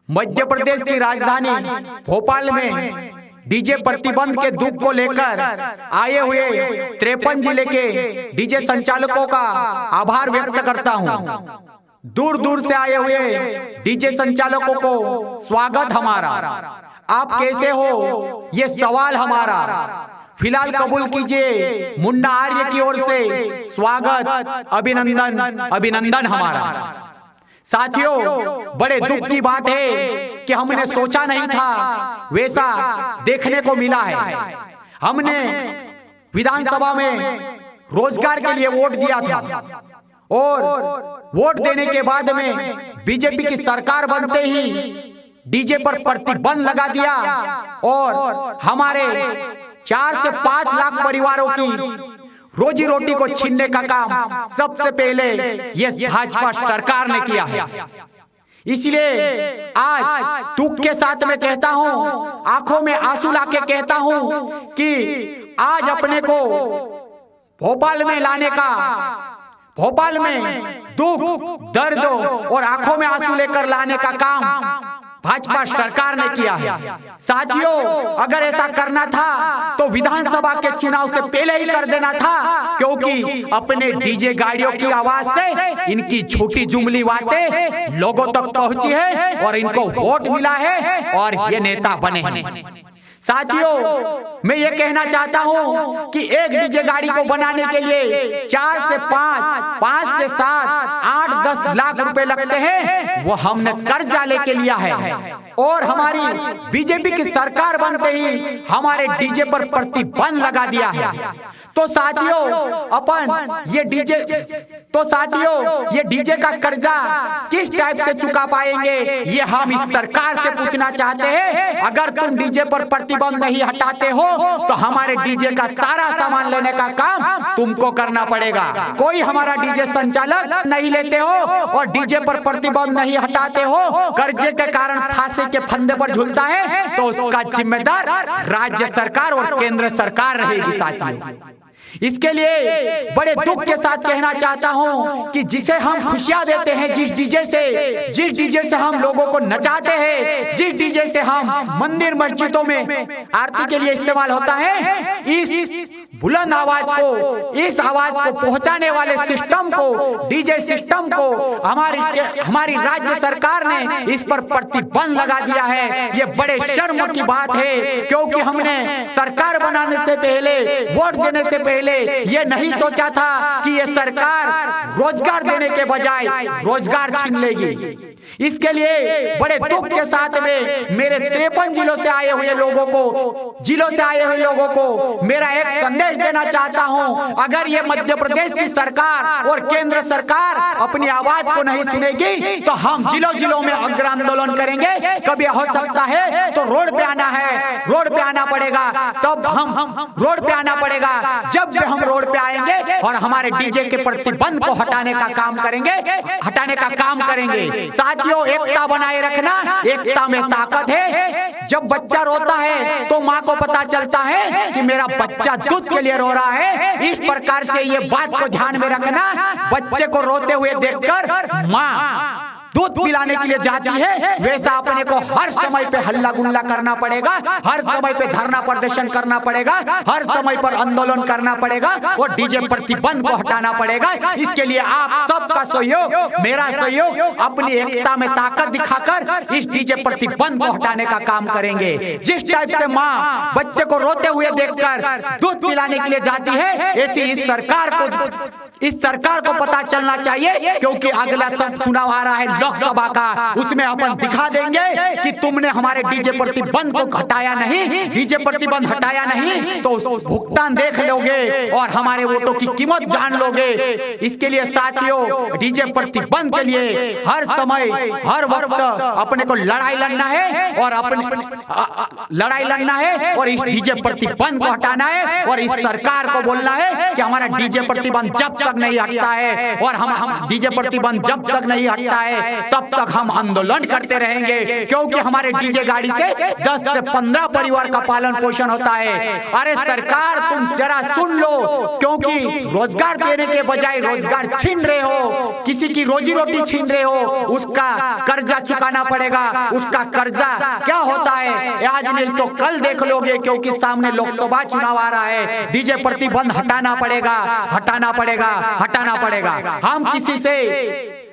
मध्य प्रदेश की राजधानी भोपाल में डीजे प्रतिबंध के दुख को लेकर आए हुए 53 जिले के डीजे संचालकों का आभार व्यक्त करता हूं। दूर दूर से आए हुए डीजे संचालकों को स्वागत हमारा। आप कैसे हो ये सवाल हमारा। फिलहाल कबूल कीजिए मुन्ना आर्य की ओर से स्वागत, अभिनंदन अभिनंदन हमारा। साथियों, बड़े दुख की बात है कि हमने सोचा नहीं था वैसा देखने को मिला है। हमने विधानसभा में रोजगार के लिए वोट दिया था और वोट देने के बाद में बीजेपी की सरकार बनते ही डीजे पर प्रतिबंध लगा दिया और हमारे 4 से 5 लाख परिवारों की रोजी रोटी को छीनने का काम सबसे पहले ये भाजपा सरकार ने किया है। इसलिए आज दुख के साथ में कहता हूं, आंखों में आंसू लाके कहता हूं कि आज अपने को भोपाल में लाने का, भोपाल में दुख, दर्द और आंखों में आंसू लेकर लाने का काम भाजपा सरकार ने किया है। साथियों, अगर ऐसा करना था तो विधानसभा के चुनाव से पहले ही कर देना था, क्योंकि अपने डीजे गाड़ियों की आवाज से इनकी झूठी जुमली बातें लोगों तक पहुंची है और इनको वोट मिला है और ये नेता बने हैं। साथियों, मैं ये कहना चाहता हूं कि एक डीजे गाड़ी को बनाने के लिए 4 से 5, 5 से 7, 8, 10 लाख रुपए लगते हैं। वो हमने कर्जा लेके लिया है और हमारी बीजेपी की सरकार बनते ही हमारे डीजे पर प्रतिबंध लगा दिया है। तो साथियों, ये डीजे का कर्जा किस टाइप से चुका पाएंगे, ये हम इस सरकार से पूछना चाहते हैं। अगर तुम डीजे पर प्रतिबंध नहीं हटाते हो तो हमारे डीजे का सारा सामान लेने का काम तुमको करना पड़ेगा। कोई हमारा डीजे संचालक नहीं लेते हो और डीजे पर प्रतिबंध नहीं हटाते हो, कर्जे के कारण फांसी के फंदे पर झूलता है, तो उसका जिम्मेदार राज्य सरकार और केंद्र सरकार रहेगी। साथियों, इसके लिए बड़े दुख के साथ कहना चाहता हूं कि जिसे हम खुशियां देते हैं, जिस डीजे से हम लोगों को नचाते हैं, जिस डीजे से हम मंदिर मस्जिदों में आरती के लिए इस्तेमाल होता है, इस बुलंद आवाज को, इस आवाज को पहुंचाने वाले सिस्टम को, डीजे सिस्टम को हमारी राज्य सरकार ने इस पर प्रतिबंध लगा दिया है। ये बड़े शर्म की बात है, क्योंकि हमने सरकार बनाने से पहले, वोट देने से पहले ये नहीं सोचा था कि ये सरकार रोजगार देने के बजाय रोजगार छीन लेगी। इसके लिए बड़े दुख के साथ में मेरे 53 जिलों से आए हुए लोगों को मेरा एक संदेश देना चाहता हूं। अगर ये मध्य प्रदेश की सरकार और केंद्र सरकार अपनी आवाज को नहीं सुनेगी तो हम जिलों में अग्र आंदोलन करेंगे। कभी हो सकता है तो रोड पे आना है, रोड पे आना पड़ेगा, तब हम रोड पे आना पड़ेगा। जब हम रोड पे आएंगे और हमारे डीजे के प्रतिबंध को हटाने का काम करेंगे। साथियों, एकता बनाए रखना, एकता में ताकत है। जब बच्चा रोता है तो माँ को पता चलता है कि मेरा बच्चा दूध के लिए रो रहा है। इस प्रकार से ये बात को ध्यान में रखना। बच्चे को रोते हुए देखकर माँ दूध पिलाने के लिए जाती है, वैसा अपने को हर समय पे हल्ला गुल्ला करना पड़ेगा, हर समय पे धरना प्रदर्शन करना पड़ेगा, हर समय पर आंदोलन करना पड़ेगा और डीजे प्रतिबंध को हटाना पड़ेगा। इसके लिए आप सबका सहयोग, मेरा सहयोग, अपनी एकता में ताकत दिखाकर इस डीजे प्रतिबंध को हटाने का काम करेंगे। जिस टाइप से माँ बच्चे को रोते हुए देखकर दूध पिलाने के लिए जाती है, ऐसी इस सरकार को पता चलना चाहिए, क्योंकि अगला सब चुनाव आ रहा है लोकसभा का, उसमें अपन दिखा देंगे कि तुमने हमारे डीजे प्रतिबंध को हटाया नहीं, डीजे प्रतिबंध हटाया नहीं तो भुगतान देख लोगे और हमारे वोटों की कीमत जान लोगे। इसके लिए साथियों, डीजे प्रतिबंध के लिए हर समय हर वक्त अपने को लड़ाई लड़ना है और इस डीजे प्रतिबंध को हटाना है और इस सरकार को बोलना है कि हमारा डीजे प्रतिबंध जब तक नहीं हटता है और हम डीजे प्रतिबंध जब तक नहीं हटता है तब तक हम आंदोलन करते रहेंगे, क्योंकि हमारे डीजे गाड़ी से 10 से 15 परिवार का पालन पोषण होता है। अरे सरकार तुम जरा सुन लो, क्योंकि रोजगार देने के बजाय रोजगार छीन रहे हो, किसी की रोजी रोटी छीन रहे हो, उसका कर्जा चुकाना पड़ेगा। उसका कर्जा क्या होता है आज नहीं तो कल देख लोगे, क्योंकि सामने लोकसभा चुनाव आ रहा है। डीजे प्रतिबंध हटाना पड़ेगा, हटाना पड़ेगा, हटाना पड़ेगा।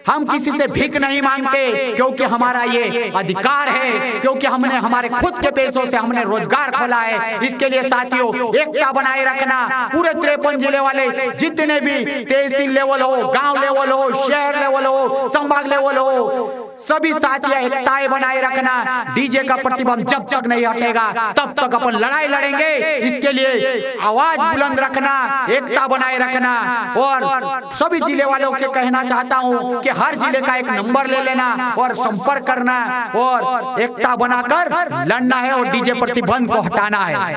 हम किसी से भीख नहीं मांगते, क्योंकि हमारा ये अधिकार है, क्योंकि हमने हमारे खुद के पैसों से हमने रोजगार खोला है। इसके लिए साथियों एकता बनाए रखना, पूरे 53 जिले वाले जितने भी तहसील लेवल हो, गांव लेवल हो, शहर लेवल हो, संभाग लेवल हो, सभी साथियों एकताएं बनाए रखना। डीजे का प्रतिबंध जब तक नहीं हटेगा तब तक अपन लड़ाई लड़ेंगे। इसके लिए आवाज बुलंद रखना, एकता बनाए रखना। और सभी जिले वालों के कहना चाहता हूं कि हर जिले का एक नंबर ले लेना और संपर्क करना और एकता बनाकर लड़ना है और डीजे प्रतिबंध को हटाना है।